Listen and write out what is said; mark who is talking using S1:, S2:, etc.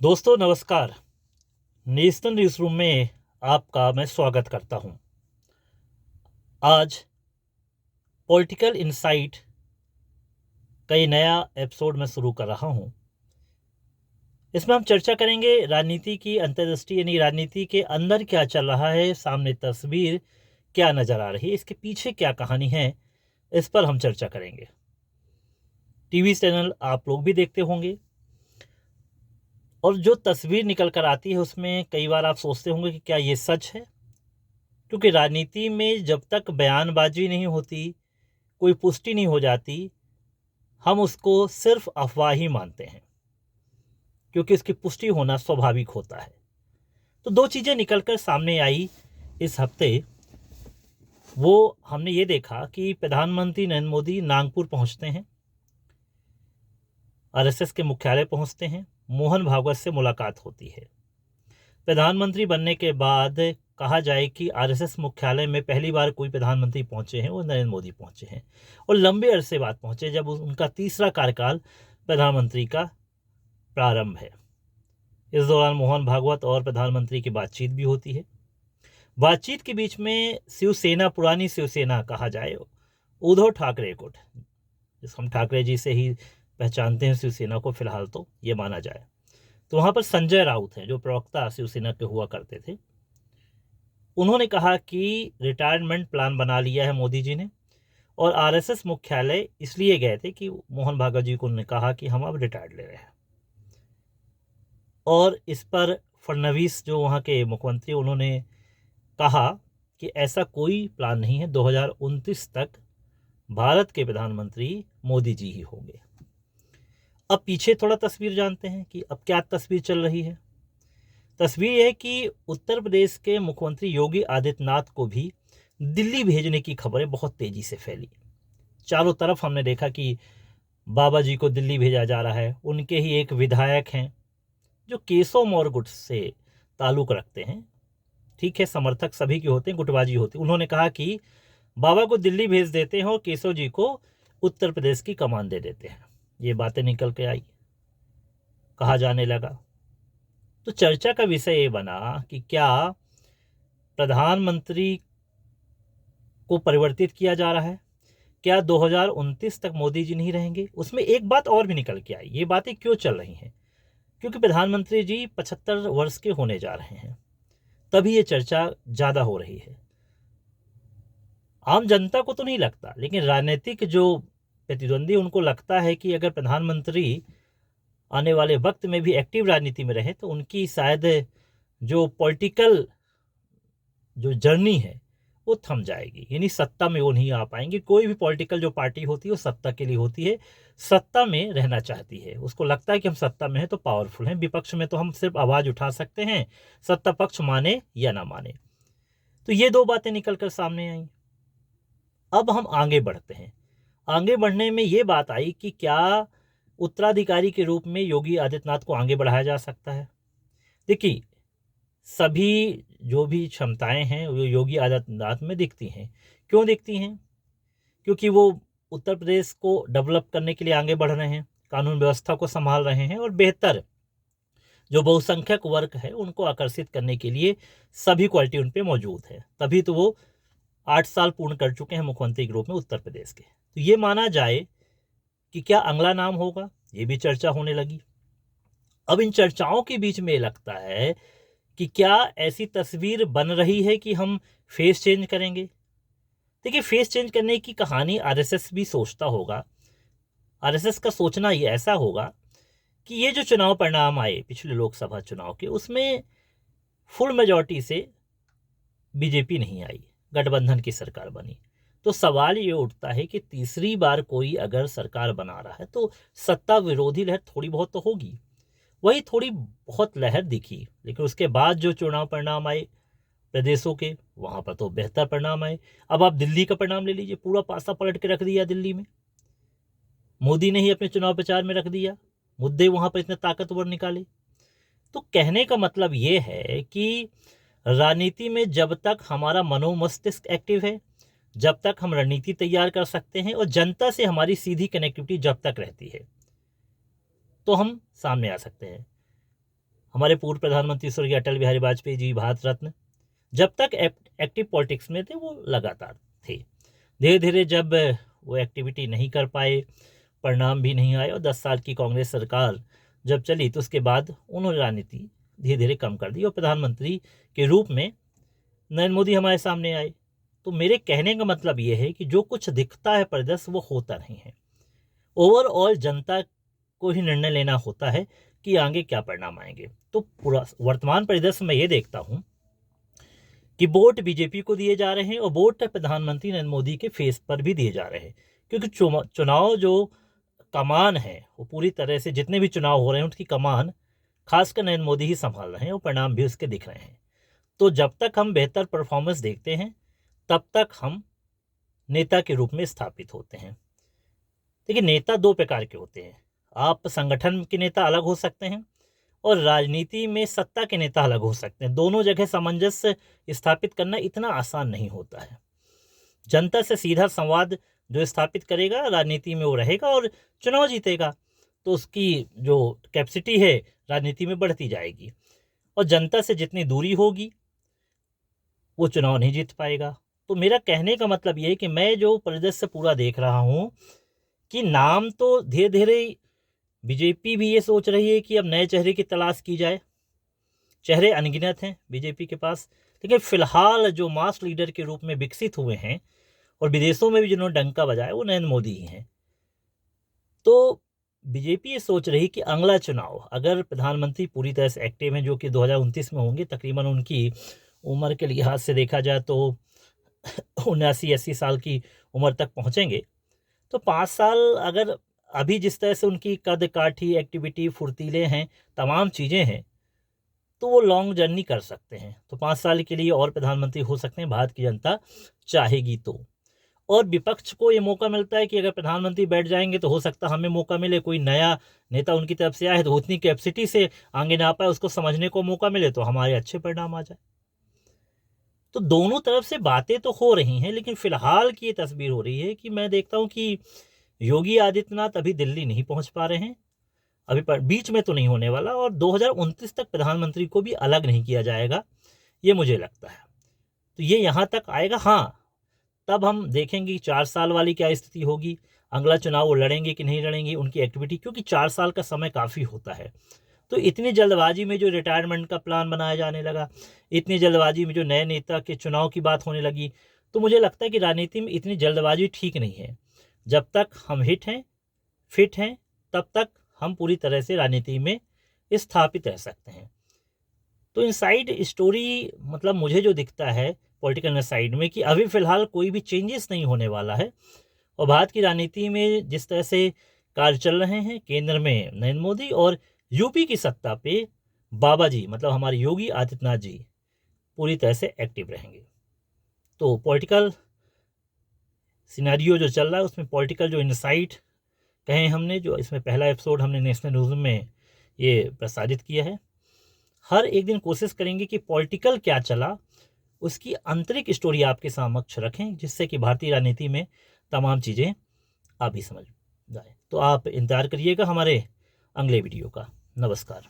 S1: दोस्तों नमस्कार। National news room में आपका मैं स्वागत करता हूं। आज पॉलिटिकल इनसाइट का ये नया एपिसोड मैं शुरू कर रहा हूं। इसमें हम चर्चा करेंगे राजनीति की अंतर्दृष्टि, यानी राजनीति के अंदर क्या चल रहा है, सामने तस्वीर क्या नज़र आ रही है, इसके पीछे क्या कहानी है, इस पर हम चर्चा करेंगे। टीवी चैनल आप लोग भी देखते होंगे और जो तस्वीर निकल कर आती है उसमें कई बार आप सोचते होंगे कि क्या ये सच है। क्योंकि राजनीति में जब तक बयानबाजी नहीं होती, कोई पुष्टि नहीं हो जाती, हम उसको सिर्फ अफवाह ही मानते हैं, क्योंकि इसकी पुष्टि होना स्वाभाविक होता है। तो दो चीज़ें निकलकर सामने आई इस हफ्ते। वो हमने ये देखा कि प्रधानमंत्री नरेंद्र मोदी नागपुर पहुंचते हैं, आरएसएस के मुख्यालय पहुंचते हैं, मोहन भागवत से मुलाकात होती है। प्रधानमंत्री बनने के बाद कहा जाए कि आरएसएस मुख्यालय में पहली बार कोई प्रधानमंत्री पहुंचे हैं वो नरेंद्र मोदी पहुंचे हैं, और लंबे अरसे बाद पहुंचे, जब उनका तीसरा कार्यकाल प्रधानमंत्री का प्रारंभ है। इस दौरान मोहन भागवत और प्रधानमंत्री की बातचीत भी होती है। बातचीत के बीच में शिवसेना, पुरानी शिवसेना कहा जाए, उद्धव ठाकरे गुट, जिस हम ठाकरे जी से ही पहचानते हैं शिवसेना को फिलहाल, तो ये माना जाए, तो वहाँ पर संजय राउत हैं जो प्रवक्ता शिवसेना के हुआ करते थे। उन्होंने कहा कि रिटायरमेंट प्लान बना लिया है मोदी जी ने, और आरएसएस मुख्यालय इसलिए गए थे कि मोहन भागवत जी को उन्होंने कहा कि हम अब रिटायर्ड ले रहे हैं। और इस पर फडणवीस जो वहाँ के मुख्यमंत्री, उन्होंने कहा कि ऐसा कोई प्लान नहीं है, 2029 तक भारत के प्रधानमंत्री मोदी जी ही होंगे। अब पीछे थोड़ा तस्वीर जानते हैं कि अब क्या तस्वीर चल रही है। तस्वीर यह है कि उत्तर प्रदेश के मुख्यमंत्री योगी आदित्यनाथ को भी दिल्ली भेजने की खबरें बहुत तेजी से फैली। चारों तरफ हमने देखा कि बाबा जी को दिल्ली भेजा जा रहा है। उनके ही एक विधायक हैं जो केशव मौर्य गुट से ताल्लुक रखते हैं, ठीक है, समर्थक सभी के होते हैं, गुटबाजी होती है। उन्होंने कहा कि बाबा को दिल्ली भेज देते हैं और केशव जी को उत्तर प्रदेश की कमान दे देते हैं। ये बातें निकल के आई, कहा जाने लगा। तो चर्चा का विषय ये बना कि क्या प्रधानमंत्री को परिवर्तित किया जा रहा है, क्या 2029 तक मोदी जी नहीं रहेंगे। उसमें एक बात और भी निकल के आई। ये बातें क्यों चल रही हैं? क्योंकि प्रधानमंत्री जी 75 वर्ष के होने जा रहे हैं, तभी ये चर्चा ज़्यादा हो रही है। आम जनता को तो नहीं लगता, लेकिन राजनीतिक जो प्रतिद्वंदी, उनको लगता है कि अगर प्रधानमंत्री आने वाले वक्त में भी एक्टिव राजनीति में रहे तो उनकी शायद जो पॉलिटिकल जो जर्नी है वो थम जाएगी, यानी सत्ता में वो नहीं आ पाएंगे। कोई भी पॉलिटिकल जो पार्टी होती है वो सत्ता के लिए होती है, सत्ता में रहना चाहती है। उसको लगता है कि हम सत्ता में हैं तो पावरफुल हैं, विपक्ष में तो हम सिर्फ आवाज़ उठा सकते हैं, सत्ता पक्ष माने या ना माने। तो ये दो बातें निकल कर सामने आई। अब हम आगे बढ़ते हैं। आगे बढ़ने में ये बात आई कि क्या उत्तराधिकारी के रूप में योगी आदित्यनाथ को आगे बढ़ाया जा सकता है। देखिए, सभी जो भी क्षमताएं हैं वो योगी आदित्यनाथ में दिखती हैं। क्यों दिखती हैं? क्योंकि वो उत्तर प्रदेश को डेवलप करने के लिए आगे बढ़ रहे हैं, कानून व्यवस्था को संभाल रहे हैं, और बेहतर जो बहुसंख्यक वर्ग है उनको आकर्षित करने के लिए सभी क्वालिटी उन पे मौजूद है। तभी तो वो 8 साल पूर्ण कर चुके हैं मुख्यमंत्री के रूप में उत्तर प्रदेश के। तो ये माना जाए कि क्या अगला नाम होगा, ये भी चर्चा होने लगी। अब इन चर्चाओं के बीच में लगता है कि क्या ऐसी तस्वीर बन रही है कि हम फेस चेंज करेंगे। देखिए, फेस चेंज करने की कहानी आरएसएस भी सोचता होगा। आरएसएस का सोचना ये ऐसा होगा कि ये जो चुनाव परिणाम आए पिछले लोकसभा चुनाव के, उसमें फुल मेजॉरिटी से बीजेपी नहीं आई, गठबंधन की सरकार बनी। तो सवाल ये उठता है कि तीसरी बार कोई अगर सरकार बना रहा है तो सत्ता विरोधी लहर थोड़ी बहुत तो होगी। वही थोड़ी बहुत लहर दिखी, लेकिन उसके बाद जो चुनाव परिणाम आए प्रदेशों के, वहाँ पर तो बेहतर परिणाम आए। अब आप दिल्ली का परिणाम ले लीजिए, पूरा पासा पलट के रख दिया दिल्ली में। मोदी ने ही अपने चुनाव प्रचार में रख दिया, मुद्दे वहाँ पर इतने ताकतवर निकाले। तो कहने का मतलब ये है कि राजनीति में जब तक हमारा मनोमस्तिष्क एक्टिव है, जब तक हम रणनीति तैयार कर सकते हैं और जनता से हमारी सीधी कनेक्टिविटी जब तक रहती है, तो हम सामने आ सकते हैं। हमारे पूर्व प्रधानमंत्री स्वर्गीय अटल बिहारी वाजपेयी जी भारत रत्न, जब तक एक्टिव पॉलिटिक्स में थे वो लगातार थे। धीरे धीरे जब वो एक्टिविटी नहीं कर पाए, परिणाम भी नहीं आए और 10 साल की कांग्रेस सरकार जब चली तो उसके बाद उन्होंने राजनीति धीरे धीरे कम कर दी और प्रधानमंत्री के रूप में नरेंद्र मोदी हमारे सामने आए। तो मेरे कहने का मतलब ये है कि जो कुछ दिखता है परिदृश्य वो होता नहीं है। ओवरऑल जनता को ही निर्णय लेना होता है कि आगे क्या परिणाम आएंगे। तो पूरा वर्तमान परिदृश्य में ये देखता हूँ कि वोट बीजेपी को दिए जा रहे हैं और वोट प्रधानमंत्री नरेंद्र मोदी के फेस पर भी दिए जा रहे हैं, क्योंकि चुनाव जो कमान है वो पूरी तरह से जितने भी चुनाव हो रहे हैं उसकी कमान खासकर नरेंद्र मोदी ही संभाल रहे हैं और परिणाम भी उसके दिख रहे हैं। तो जब तक हम बेहतर परफॉर्मेंस देखते हैं तब तक हम नेता के रूप में स्थापित होते हैं। देखिए, नेता दो प्रकार के होते हैं। आप संगठन के नेता अलग हो सकते हैं और राजनीति में सत्ता के नेता अलग हो सकते हैं। दोनों जगह सामंजस्य स्थापित करना इतना आसान नहीं होता है। जनता से सीधा संवाद जो स्थापित करेगा राजनीति में वो रहेगा और चुनाव जीतेगा, तो उसकी जो कैपेसिटी है राजनीति में बढ़ती जाएगी। और जनता से जितनी दूरी होगी वो चुनाव नहीं जीत पाएगा। तो मेरा कहने का मतलब ये है कि मैं जो परिदृश्य पूरा देख रहा हूँ कि नाम तो धीरे धीरे बीजेपी भी ये सोच रही है कि अब नए चेहरे की तलाश की जाए। चेहरे अनगिनत हैं बीजेपी के पास, लेकिन फिलहाल जो मास लीडर के रूप में विकसित हुए हैं और विदेशों में भी जिन्होंने डंका बजाया वो नरेंद्र मोदी ही हैं। तो बीजेपी ये सोच रही कि अगला चुनाव अगर प्रधानमंत्री पूरी तरह से एक्टिव हैं, जो कि 2029 में होंगे, तकरीबन उनकी उम्र के लिहाज से देखा जाए तो 79-80 साल की उम्र तक पहुंचेंगे। तो 5 साल अगर अभी जिस तरह से उनकी कद काठी, एक्टिविटी, फुर्तीले हैं, तमाम चीज़ें हैं, तो वो लॉन्ग जर्नी कर सकते हैं। तो 5 साल के लिए और प्रधानमंत्री हो सकते हैं, भारत की जनता चाहेगी तो। और विपक्ष को ये मौका मिलता है कि अगर प्रधानमंत्री बैठ जाएंगे तो हो सकता है हमें मौका मिले, कोई नया नेता उनकी तरफ से आए तो उतनी कैपेसिटी से आगे ना पाए, उसको समझने को मौका मिले तो हमारे अच्छे परिणाम आ जाए। तो दोनों तरफ से बातें तो हो रही हैं, लेकिन फिलहाल की ये तस्वीर हो रही है कि मैं देखता हूँ कि योगी आदित्यनाथ अभी दिल्ली नहीं पहुंच पा रहे हैं, अभी बीच में तो नहीं होने वाला, और 2029 तक प्रधानमंत्री को भी अलग नहीं किया जाएगा, ये मुझे लगता है। तो ये यहाँ तक आएगा। हाँ, तब हम देखेंगे 4 साल वाली क्या स्थिति होगी, अगला चुनाव वो लड़ेंगे कि नहीं लड़ेंगे, उनकी एक्टिविटी, क्योंकि 4 साल का समय काफ़ी होता है। तो इतनी जल्दबाजी में जो रिटायरमेंट का प्लान बनाया जाने लगा, इतनी जल्दबाजी में जो नए नेता के चुनाव की बात होने लगी, तो मुझे लगता है कि राजनीति में इतनी जल्दबाजी ठीक नहीं है। जब तक हम हिट हैं, फिट हैं, तब तक हम पूरी तरह से राजनीति में स्थापित रह सकते हैं। तो इनसाइड स्टोरी मतलब मुझे जो दिखता है पॉलिटिकल साइड में कि अभी फ़िलहाल कोई भी चेंजेस नहीं होने वाला है और भारत की राजनीति में जिस तरह से कार्य चल रहे हैं, केंद्र में नरेंद्र मोदी और यूपी की सत्ता पे बाबा जी मतलब हमारे योगी आदित्यनाथ जी पूरी तरह से एक्टिव रहेंगे। तो पॉलिटिकल सिनेरियो जो चल रहा है उसमें पॉलिटिकल जो इनसाइट कहें हमने, जो इसमें पहला एपिसोड हमने नेशनल न्यूज़ में ये प्रसारित किया है, हर एक दिन कोशिश करेंगे कि पॉलिटिकल क्या चला उसकी आंतरिक स्टोरी आपके समक्ष रखें, जिससे कि भारतीय राजनीति में तमाम चीज़ें आप भी समझ जाए। तो आप इंतज़ार करिएगा हमारे अगले वीडियो का। नमस्कार।